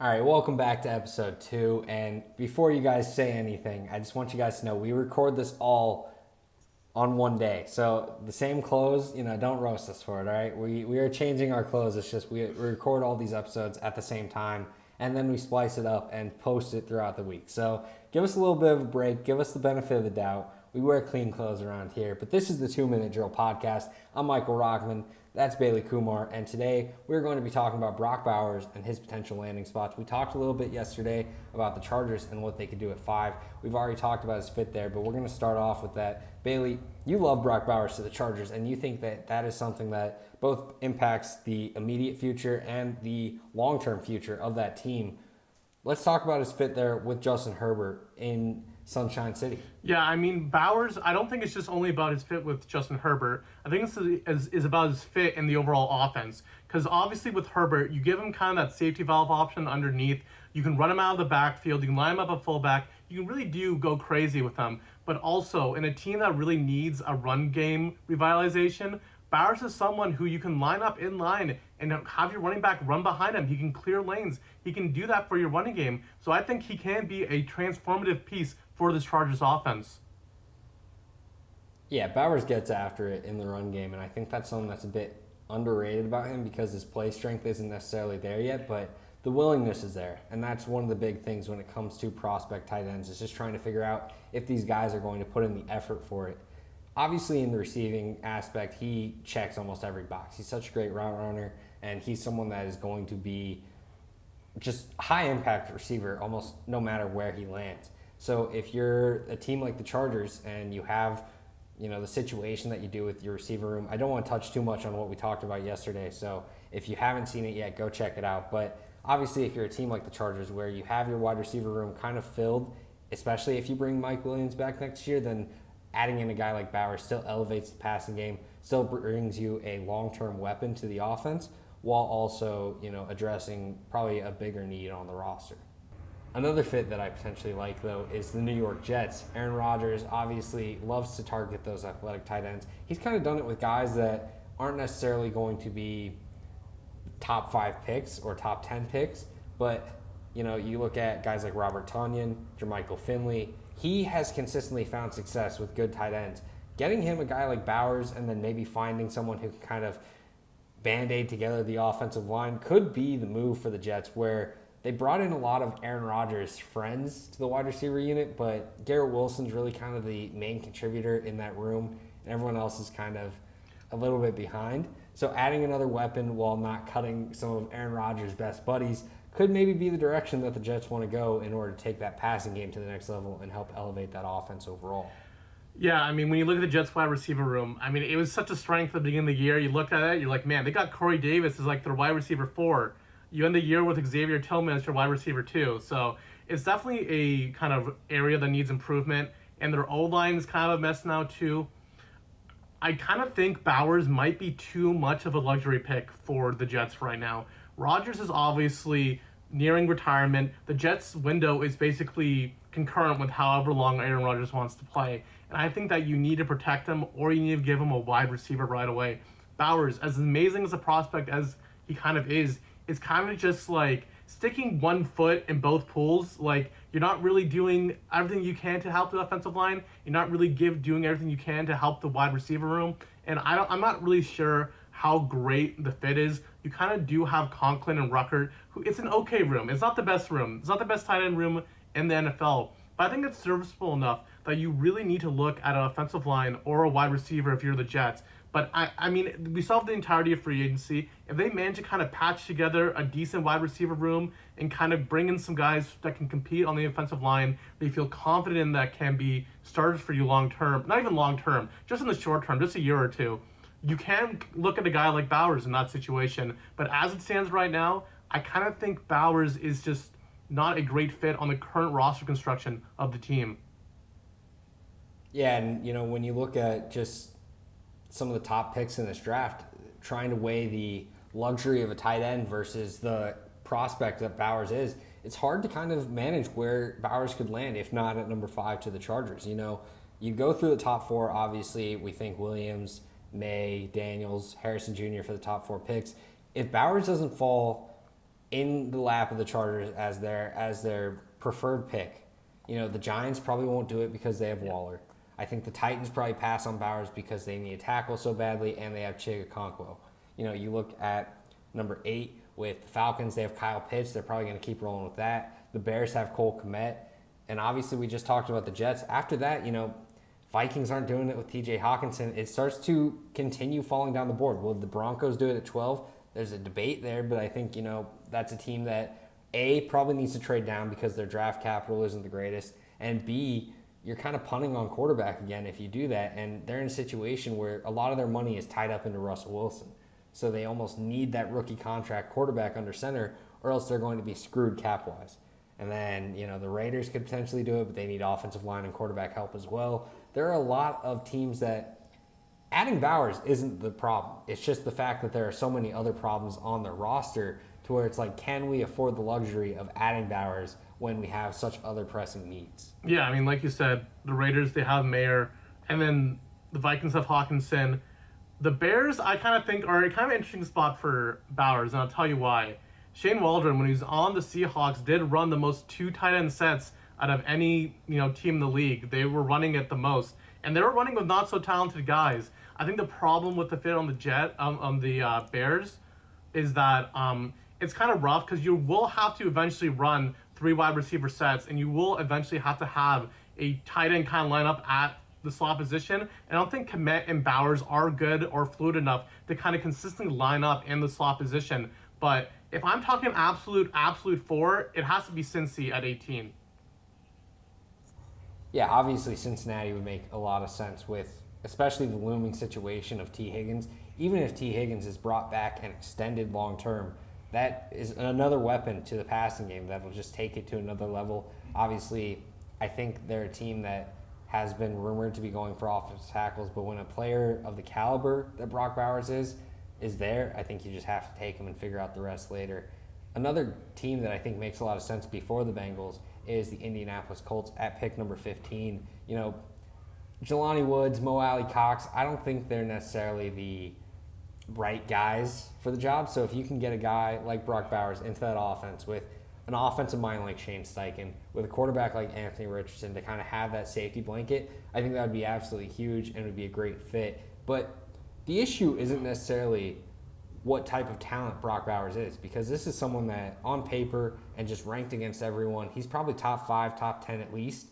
All right, welcome back to episode 2. And before you guys say anything, I just want you guys to know we record this all on one day. So the same clothes, don't roast us for it, all right? We are changing our clothes. It's just we record all these episodes at the same time, and then we splice it up and post it throughout the week. So give us a little bit of a break. Give us the benefit of the doubt. We wear clean clothes around here. But this is the 2-Minute Drill Podcast. I'm Michael Rochman. That's Bailey Kumar, and today we're going to be talking about Brock Bowers and his potential landing spots. We talked a little bit yesterday about the Chargers and what they could do at 5. We've already talked about his fit there, but we're going to start off with that. Bailey, you love Brock Bowers to the Chargers, and you think that that is something that both impacts the immediate future and the long-term future of that team. Let's talk about his fit there with Justin Herbert in Sunshine City. Yeah, I mean, Bowers, I don't think it's just only about his fit with Justin Herbert. I think it's is about his fit in the overall offense. Because obviously with Herbert, you give him kind of that safety valve option underneath. You can run him out of the backfield. You can line him up at fullback. You can really do go crazy with him. But also, in a team that really needs a run game revitalization, Bowers is someone who you can line up in line and have your running back run behind him. He can clear lanes. He can do that for your running game. So I think he can be a transformative piece for this Chargers offense. Yeah, Bowers gets after it in the run game, and I think that's something that's a bit underrated about him because his play strength isn't necessarily there yet, but the willingness is there. And that's one of the big things when it comes to prospect tight ends, is just trying to figure out if these guys are going to put in the effort for it. Obviously, in the receiving aspect, he checks almost every box. He's such a great route runner, and he's someone that is going to be just high-impact receiver almost no matter where he lands. So if you're a team like the Chargers and you have, the situation that you do with your receiver room, I don't want to touch too much on what we talked about yesterday. So if you haven't seen it yet, go check it out. But obviously, if you're a team like the Chargers where you have your wide receiver room kind of filled, especially if you bring Mike Williams back next year, then adding in a guy like Bowers still elevates the passing game, still brings you a long-term weapon to the offense, while also, addressing probably a bigger need on the roster. Another fit that I potentially like, though, is the New York Jets. Aaron Rodgers obviously loves to target those athletic tight ends. He's kind of done it with guys that aren't necessarily going to be top 5 picks or top 10 picks, but, you look at guys like Robert Tonyan, Jermichael Finley. He has consistently found success with good tight ends. Getting him a guy like Bowers and then maybe finding someone who can kind of band-aid together the offensive line could be the move for the Jets, where they brought in a lot of Aaron Rodgers' friends to the wide receiver unit, but Garrett Wilson's really kind of the main contributor in that room, and everyone else is kind of a little bit behind. So adding another weapon while not cutting some of Aaron Rodgers' best buddies could maybe be the direction that the Jets want to go in order to take that passing game to the next level and help elevate that offense overall. Yeah, I mean, when you look at the Jets wide receiver room, I mean, it was such a strength at the beginning of the year. You look at it, you're like, man, they got Corey Davis as like their wide receiver 4. You end the year with Xavier Tillman as your wide receiver 2. So it's definitely a kind of area that needs improvement. And their O-line is kind of a mess now, too. I kind of think Bowers might be too much of a luxury pick for the Jets right now. Rodgers is obviously nearing retirement. The Jets' window is basically concurrent with however long Aaron Rodgers wants to play. And I think that you need to protect him, or you need to give him a wide receiver right away. Bowers, as amazing as a prospect as he kind of is kind of just like sticking one foot in both pools. Like, you're not really doing everything you can to help the offensive line. You're not really doing everything you can to help the wide receiver room. And I'm not really sure how great the fit is. You kind of do have Conklin and Ruckert, who it's an okay room. It's not the best room. It's not the best tight end room in the NFL. But I think it's serviceable enough that you really need to look at an offensive line or a wide receiver if you're the Jets. But, I mean, we saw the entirety of free agency. If they manage to kind of patch together a decent wide receiver room and kind of bring in some guys that can compete on the offensive line, they feel confident in that can be starters for you long-term. Not even long-term, just in the short term, just a year or two. You can look at a guy like Bowers in that situation. But as it stands right now, I kind of think Bowers is just not a great fit on the current roster construction of the team. Yeah, and, when you look at just some of the top picks in this draft, trying to weigh the luxury of a tight end versus the prospect that Bowers is, it's hard to kind of manage where Bowers could land, if not at number 5 to the Chargers. You go through the top 4, obviously, we think Williams, May, Daniels, Harrison Jr. for the top 4 picks. If Bowers doesn't fall in the lap of the Chargers as their preferred pick. You know, the Giants probably won't do it because they have Waller. I think the Titans probably pass on Bowers because they need a tackle so badly and they have Chigakonkwo. You know, you look at number 8 with the Falcons, they have Kyle Pitts. They're probably going to keep rolling with that. The Bears have Cole Kmet. And obviously we just talked about the Jets. After that, you know, Vikings aren't doing it with TJ Hawkinson. It starts to continue falling down the board. Will the Broncos do it at 12? There's a debate there, but I think, you know, that's a team that, A, probably needs to trade down because their draft capital isn't the greatest, and B, you're kind of punting on quarterback again if you do that, and they're in a situation where a lot of their money is tied up into Russell Wilson. So they almost need that rookie contract quarterback under center, or else they're going to be screwed cap-wise. And then, you know, the Raiders could potentially do it, but they need offensive line and quarterback help as well. There are a lot of teams that adding Bowers isn't the problem. It's just the fact that there are so many other problems on their roster to where it's like, can we afford the luxury of adding Bowers when we have such other pressing needs? Yeah, I mean, like you said, the Raiders, they have Mayer, and then the Vikings have Hawkinson. The Bears, I kind of think, are a kind of interesting spot for Bowers, and I'll tell you why. Shane Waldron, when he was on the Seahawks, did run the most 2 tight end sets out of any, you know, team in the league. They were running it the most, and they were running with not so talented guys. I think the problem with the fit on the Bears is that it's kind of rough because you will have to eventually run 3 wide receiver sets, and you will eventually have to have a tight end kind of lineup at the slot position. And I don't think Kmet and Bowers are good or fluid enough to kind of consistently line up in the slot position. But if I'm talking absolute 4, it has to be Cincy at 18. Yeah, obviously Cincinnati would make a lot of sense with especially the looming situation of T. Higgins. Even if T. Higgins is brought back and extended long term, that is another weapon to the passing game that will just take it to another level. Obviously, I think they're a team that has been rumored to be going for offensive tackles, but when a player of the caliber that Brock Bowers is there, I think you just have to take him and figure out the rest later. Another team that I think makes a lot of sense before the Bengals is the Indianapolis Colts at pick number 15. You know, Jelani Woods, Mo Alley Cox, I don't think they're necessarily the right guys for the job. So if you can get a guy like Brock Bowers into that offense with an offensive mind like Shane Steichen, with a quarterback like Anthony Richardson to kind of have that safety blanket, I think that would be absolutely huge and would be a great fit. But the issue isn't necessarily what type of talent Brock Bowers is, because this is someone that on paper and just ranked against everyone, he's probably top 5, top 10 at least.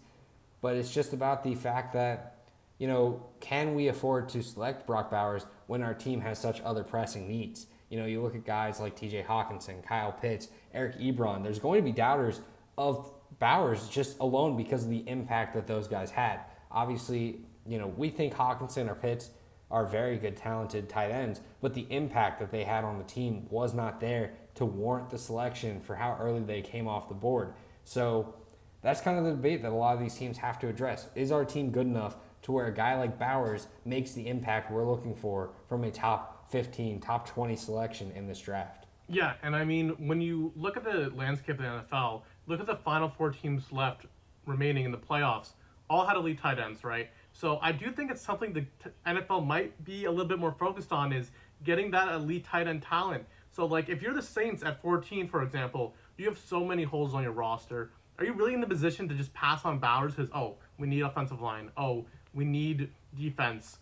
But it's just about the fact that, you know, can we afford to select Brock Bowers when our team has such other pressing needs? You know, you look at guys like TJ Hawkinson, Kyle Pitts, Eric Ebron. There's going to be doubters of Bowers just alone because of the impact that those guys had. Obviously, you know, we think Hawkinson or Pitts are very good, talented tight ends, but the impact that they had on the team was not there to warrant the selection for how early they came off the board. So that's kind of the debate that a lot of these teams have to address. Is our team good enough to where a guy like Bowers makes the impact we're looking for from a top 15, top 20 selection in this draft? Yeah, and I mean, when you look at the landscape of the NFL, look at the final 4 teams left remaining in the playoffs, all had elite tight ends, right? So I do think it's something the NFL might be a little bit more focused on, is getting that elite tight end talent. So, like, if you're the Saints at 14, for example, you have so many holes on your roster. Are you really in the position to just pass on Bowers because, oh, we need offensive line, oh, we need defense,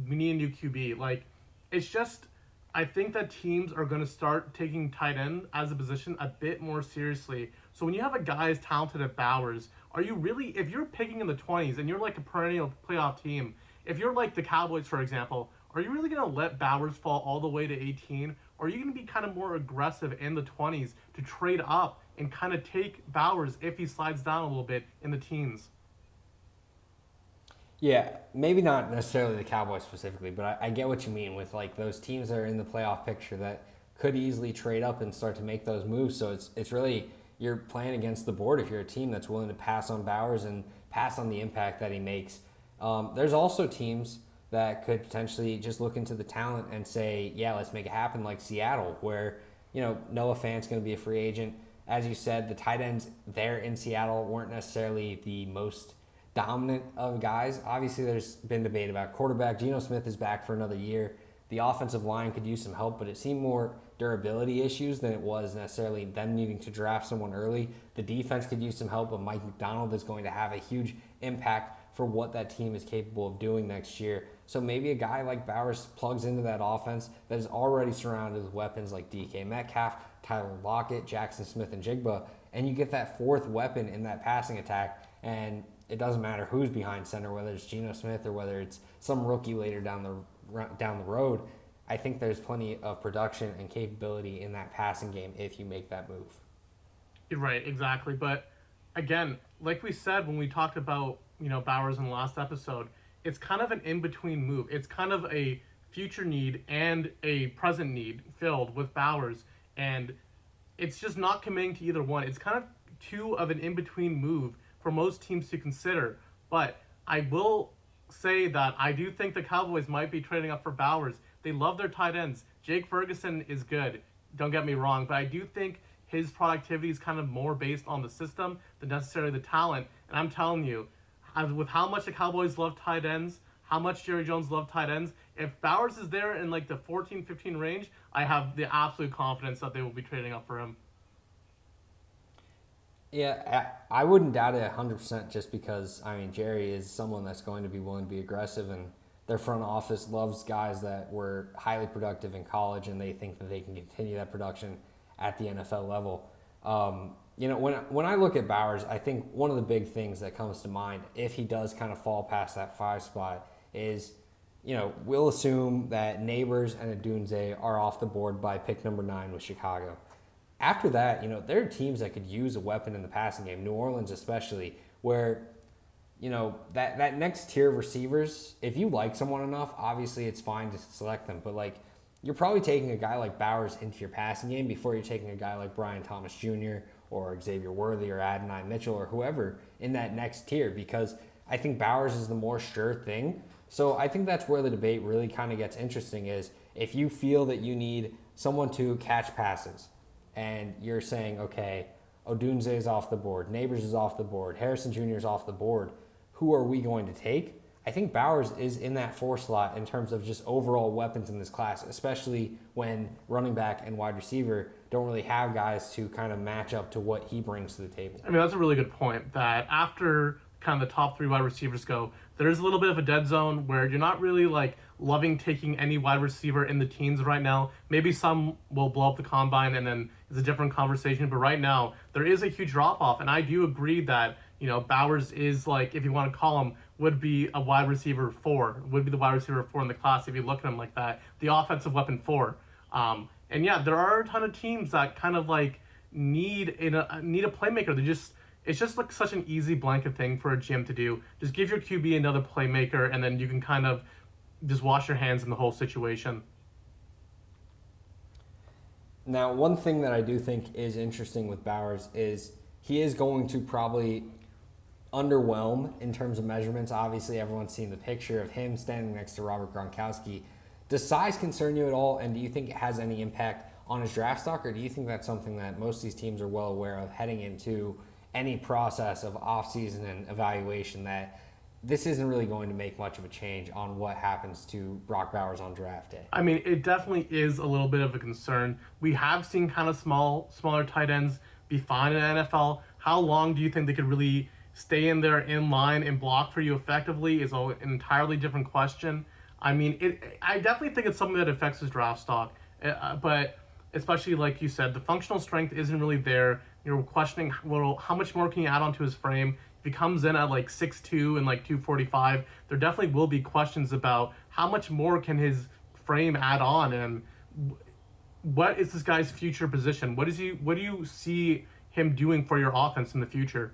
we need a new QB? Like, it's just, I think that teams are going to start taking tight end as a position a bit more seriously. So when you have a guy as talented as Bowers, are you really, if you're picking in the 20s and you're like a perennial playoff team, if you're like the Cowboys, for example, are you really going to let Bowers fall all the way to 18? Or are you going to be kind of more aggressive in the 20s to trade up and kind of take Bowers if he slides down a little bit in the teens? Yeah, maybe not necessarily the Cowboys specifically, but I get what you mean with like those teams that are in the playoff picture that could easily trade up and start to make those moves. So it's really, you're playing against the board if you're a team that's willing to pass on Bowers and pass on the impact that he makes. There's also teams that could potentially just look into the talent and say, yeah, let's make it happen, like Seattle, where, you know, Noah Fant's going to be a free agent. As you said, the tight ends there in Seattle weren't necessarily the most dominant of guys. Obviously, there's been debate about quarterback. Geno Smith is back for another year. The offensive line could use some help, but it seemed more durability issues than it was necessarily them needing to draft someone early. The defense could use some help, but Mike McDonald is going to have a huge impact for what that team is capable of doing next year. So maybe a guy like Bowers plugs into that offense that is already surrounded with weapons like DK Metcalf, Tyler Lockett, Jackson Smith, and Jigba, and you get that fourth weapon in that passing attack, and it doesn't matter who's behind center, whether it's Geno Smith or whether it's some rookie later down the road. I think there's plenty of production and capability in that passing game if you make that move. You're right, exactly. But again, like we said when we talked about Bowers in the last episode, it's kind of an in-between move. It's kind of a future need and a present need filled with Bowers, and it's just not committing to either one. It's kind of two of an in-between move for most teams to consider. But I will say that I do think the Cowboys might be trading up for Bowers. They love their tight ends. Jake Ferguson is good, don't get me wrong, but I do think his productivity is kind of more based on the system than necessarily the talent. And I'm telling you, with how much the Cowboys love tight ends, how much Jerry Jones loved tight ends, if Bowers is there in like the 14-15 range, I have the absolute confidence that they will be trading up for him. Yeah, I wouldn't doubt it 100% just because, Jerry is someone that's going to be willing to be aggressive, and their front office loves guys that were highly productive in college, and they think that they can continue that production at the NFL level. When I look at Bowers, I think one of the big things that comes to mind, if he does kind of fall past that 5 spot, is, we'll assume that Neighbors and Odunze are off the board by pick number 9 with Chicago. After that, there are teams that could use a weapon in the passing game, New Orleans especially, where, that next tier of receivers, if you like someone enough, obviously it's fine to select them. But, you're probably taking a guy like Bowers into your passing game before you're taking a guy like Brian Thomas Jr. or Xavier Worthy or Adonai Mitchell or whoever in that next tier, because I think Bowers is the more sure thing. So I think that's where the debate really kind of gets interesting, is if you feel that you need someone to catch passes, and you're saying, okay, Odunze is off the board, Neighbors is off the board, Harrison Jr. is off the board, who are we going to take? I think Bowers is in that 4 slot in terms of just overall weapons in this class, especially when running back and wide receiver don't really have guys to kind of match up to what he brings to the table. That's a really good point, that after kind of the top 3 wide receivers go, there's a little bit of a dead zone where you're not really loving taking any wide receiver in the teens right now. Maybe some will blow up the combine and then it's a different conversation, but right now there is a huge drop off, and I do agree that Bowers is, if you want to call him, would be a wide receiver 4, would be the wide receiver 4 in the class if you look at him like that, the offensive weapon 4. And yeah, there are a ton of teams that kind of need a playmaker. It's just such an easy blanket thing for a GM to do. Just give your QB another playmaker, and then you can kind of just wash your hands in the whole situation. Now, one thing that I do think is interesting with Bowers is he is going to probably underwhelm in terms of measurements. Obviously, everyone's seen the picture of him standing next to Robert Gronkowski. Does size concern you at all, and do you think it has any impact on his draft stock, or do you think that's something that most of these teams are well aware of heading into any process of offseason and evaluation, that this isn't really going to make much of a change on what happens to Brock Bowers on draft day? It definitely is a little bit of a concern. We have seen kind of smaller tight ends be fine in the NFL. How long do you think they could really stay in there in line and block for you effectively is an entirely different question. I definitely think it's something that affects his draft stock, but especially like you said, the functional strength isn't really there. You're questioning, well, how much more can you add onto his frame? If he comes in at 6'2" and 245, there definitely will be questions about how much more can his frame add on, and what is this guy's future position? What do you see him doing for your offense in the future?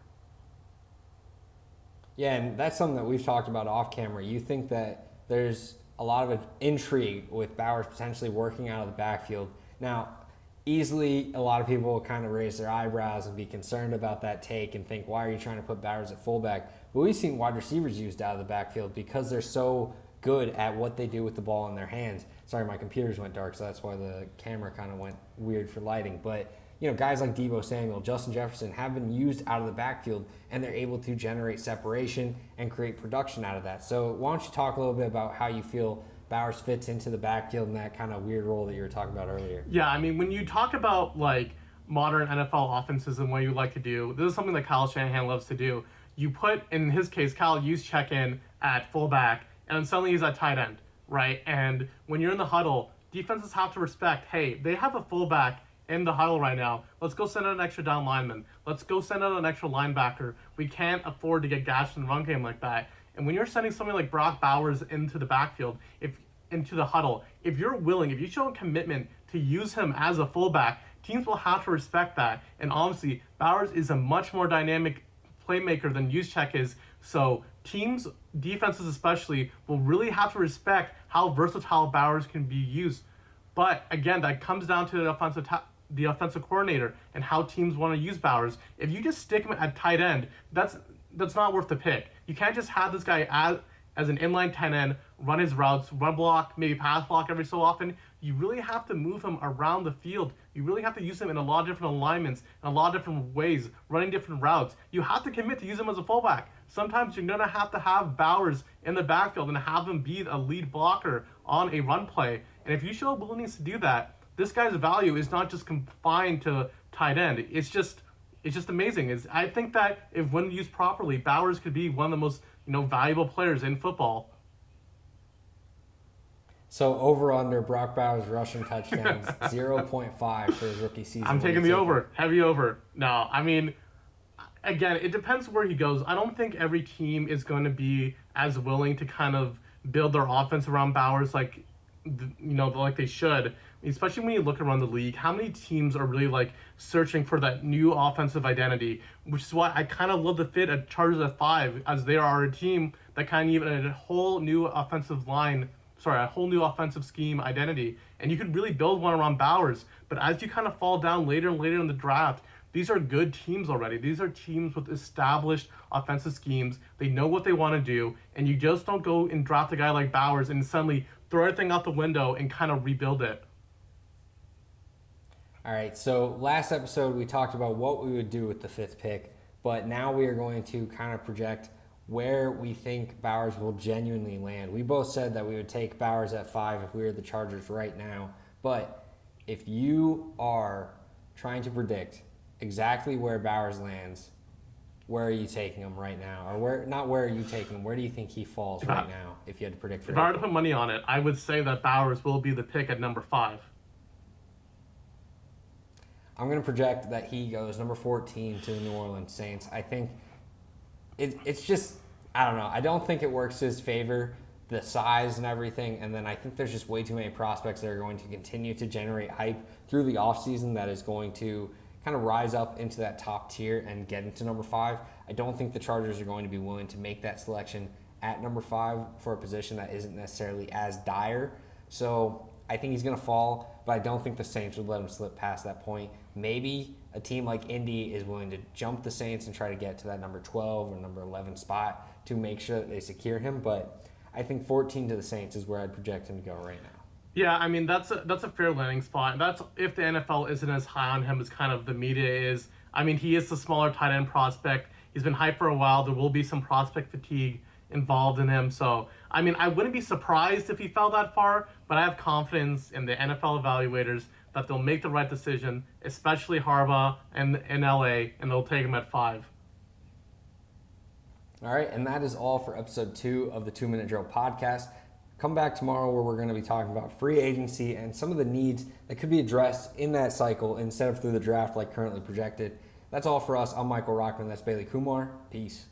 Yeah, and that's something that we've talked about off camera. You think that there's a lot of intrigue with Bowers potentially working out of the backfield. Now, easily a lot of people will kind of raise their eyebrows and be concerned about that take and think, why are you trying to put Bowers at fullback? But we've seen wide receivers used out of the backfield because they're so good at what they do with the ball in their hands. Sorry, my computers went dark, so that's why the camera kind of went weird for lighting. But guys like Deebo Samuel, Justin Jefferson have been used out of the backfield, and they're able to generate separation and create production out of that. So why don't you talk a little bit about how you feel Bowers fits into the backfield in that kind of weird role that you were talking about earlier. Yeah, I mean, when you talk about like modern NFL offenses and what you like to do, this is something that Kyle Shanahan loves to do. You put, in his case, Kyle used check in at fullback, and then suddenly he's at tight end, right? And when you're in the huddle, defenses have to respect, hey, they have a fullback in the huddle right now. Let's go send out an extra down lineman. Let's go send out an extra linebacker. We can't afford to get gashed in the run game like that. And when you're sending somebody like Brock Bowers into the backfield, into the huddle, if you're willing, if you show a commitment to use him as a fullback, teams will have to respect that. And honestly, Bowers is a much more dynamic playmaker than Juszczyk is. So teams, defenses especially, will really have to respect how versatile Bowers can be used. But again, that comes down to the offensive coordinator and how teams want to use Bowers. If you just stick him at tight end, that's not worth the pick. You can't just have this guy as an inline tight end, run his routes, run block, maybe pass block every so often. You really have to move him around the field. You really have to use him in a lot of different alignments, in a lot of different ways, running different routes. You have to commit to use him as a fullback. Sometimes you're going to have Bowers in the backfield and have him be a lead blocker on a run play. And if you show willingness to do that, this guy's value is not just confined to tight end. It's just amazing. I think that if when used properly, Bowers could be one of the most valuable players in football. So over under Brock Bowers rushing touchdowns 0.5 for his rookie season. I'm taking the over, heavy over. No, I mean, again, it depends where he goes. I don't think every team is going to be as willing to kind of build their offense around Bowers like they should. Especially when you look around the league, how many teams are really like searching for that new offensive identity, which is why I kind of love the fit at Chargers at 5, as they are a team that kind of need a whole new offensive scheme identity, and you could really build one around Bowers. But as you kind of fall down later and later in the draft, these are good teams already. These are teams with established offensive schemes. They know what they want to do, and you just don't go and draft a guy like Bowers and suddenly throw everything out the window and kind of rebuild it. All right, so last episode we talked about what we would do with the 5th pick, but now we are going to kind of project where we think Bowers will genuinely land. We both said that we would take Bowers at 5 if we were the Chargers right now, but if you are trying to predict exactly where Bowers lands, where are you taking him right now? Or where are you taking him? Where do you think he falls right now if you had to predict for If I were to put money on it, I would say that Bowers will be the pick at number 5. I'm going to project that he goes number 14 to the New Orleans Saints. I think it's just, I don't know. I don't think it works to his favor, the size and everything. And then I think there's just way too many prospects that are going to continue to generate hype through the offseason that is going to kind of rise up into that top tier and get into number 5. I don't think the Chargers are going to be willing to make that selection at number 5 for a position that isn't necessarily as dire. So I think he's going to fall, but I don't think the Saints would let him slip past that point. Maybe a team like Indy is willing to jump the Saints and try to get to that number 12 or number 11 spot to make sure that they secure him, but I think 14 to the Saints is where I'd project him to go right now. Yeah, I mean, that's a fair landing spot. That's if the NFL isn't as high on him as kind of the media is. I mean, he is the smaller tight end prospect. He's been hyped for a while. There will be some prospect fatigue involved in him. So, I mean, I wouldn't be surprised if he fell that far, but I have confidence in the NFL evaluators that they'll make the right decision, especially Harbaugh and in LA, and they'll take him at 5. All right, and that is all for episode 2 of the 2 Minute Drill podcast. Come back tomorrow where we're going to be talking about free agency and some of the needs that could be addressed in that cycle instead of through the draft like currently projected. That's all for us. I'm Michael Rochman. That's Bailey Kumar. Peace.